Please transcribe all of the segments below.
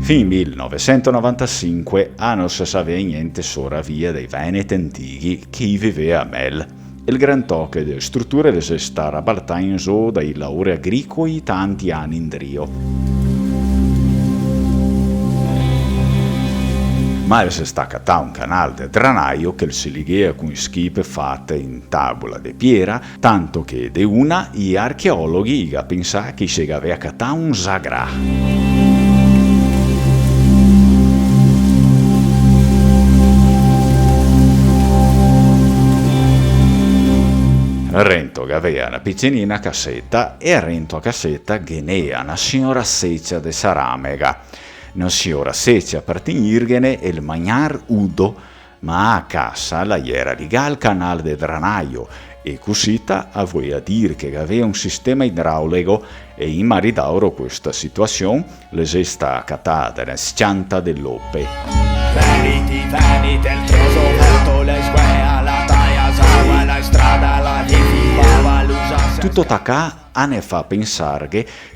Fin 1995 non si sapeva niente sulla via dei Veneti antichi che viveva a Mel. Il gran tocco delle strutture le si sta rabaltando dai lavori agricoli tanti anni in Rio. Ma si sta cattando un canale di dranaio che si ligea con schipe fatte in tavola di pietra, tanto che de una gli archeologhi pensano che si aveva cattato un zagrà. Rento aveva una piccinina cassetta e rento a cassetta genea una signora seccia de Saramega. Una signora seccia per tenirgene il magnar udo, ma a casa la era liga al canale de dranaio e cosita a voi a dire che aveva un sistema idraulico e in maridauro questa situazione le si sta cattata nella scianta dell'oppe. Veniti, il troso molto le sguea, la taia sagua, la strada, la diffibava, tutto tacà ne fa pensare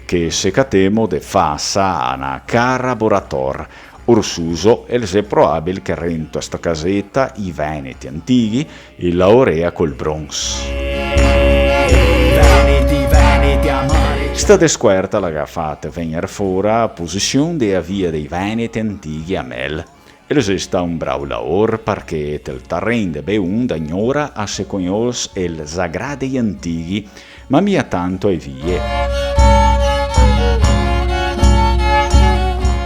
che se catemo de fassa a una carraborator. Ursuso e è probabile che rento a sta casetta i Veneti antichi e la orea col bronze. Sta desquerta la gaffata venire fuori a posizione della via dei Veneti antichi a Mel. E esiste un bravo lavoro perché il terreno de Beun d'agnora a se cognos il sagradi antichi, ma mia tanto e vie.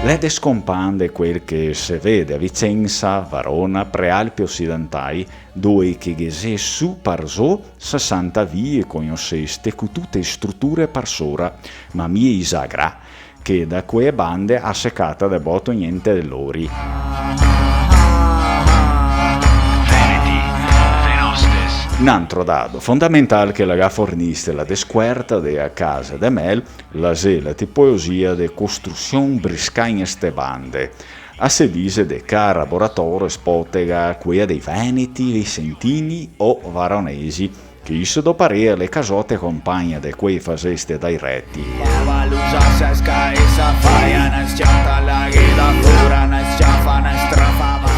Le descompande quel che si vede a Vicenza, Varona, Prealpi Occidentali, dove che gese su parsò 60 vie conosceste con tutte le strutture parsora, ma mia isagra, che da quelle bande ha seccata da botto niente dell'ori. Un altro dato fondamentale che la fornisse la desquerta della casa de Mel, la tipologia de costruzione briscagna ste bande. A se dice de carraboratore spotega quella dei Veneti, Vicentini o Varonesi, che isso doparea le casote compagna de quei faseste dai retti.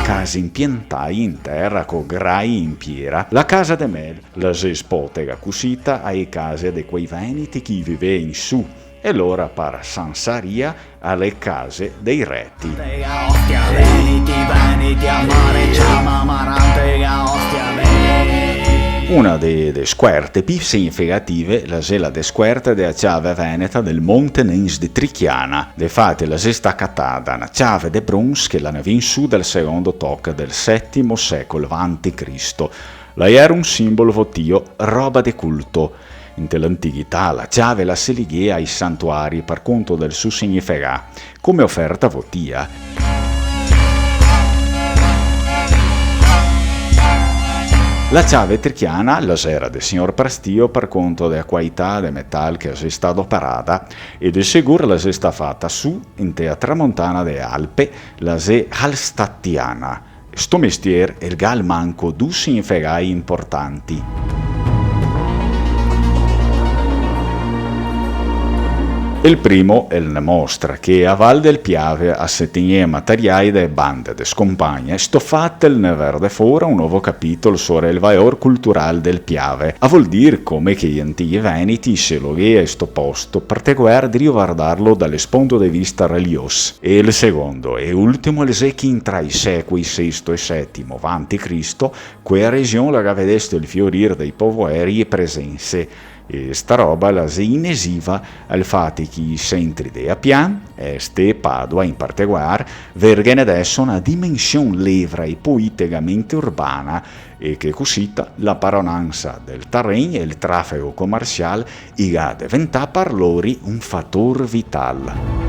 Case impiantai in terra con grai in pietra, la casa de Mel, la spotega cusita ai case de quei Veneti che viveva in su, e l'ora par Sansaria alle case dei retti. Una delle squerte più significative la desquerta della chiave veneta del Monte Nens di Trichiana. Defatti la sta cattata una chiave de bronze che la ne vien su dal secondo tocco del VII secolo a.C. La era un simbolo votio, roba de culto. In l'antichità la chiave la si lighea ai santuari per conto del suo significato, come offerta votia. La chiave trichiana la era del signor Prestio per conto della qualità del metallo che si sta operata e di sicuro la si sta fatta su in te tramontana delle Alpe la se Hallstattiana. Sto mestiere è il gal manco due significati importanti. Il primo ne mostra che a Val del Piave a settinie materiali de bande de scompagne sto fatto ne verde fuori un nuovo capitolo sobre il valore culturale del Piave. A vuol dire come che gli antichi veneti se lo ghea sto posto per te guardi riguardarlo dalle spunto di vista religioso. E il secondo e ultimo è che in tra i secoli VI e VII a.C. quella regione la vedeste il fiorire dei povoeri e presenze. E sta roba la si inesiva al fatto che i centri di Appian, Este e Padua in particolare, vergano adesso una dimensione levra e politicamente urbana e che cosita la paronanza del terreno e il traffico commerciale ha diventato per loro un fattore vitale.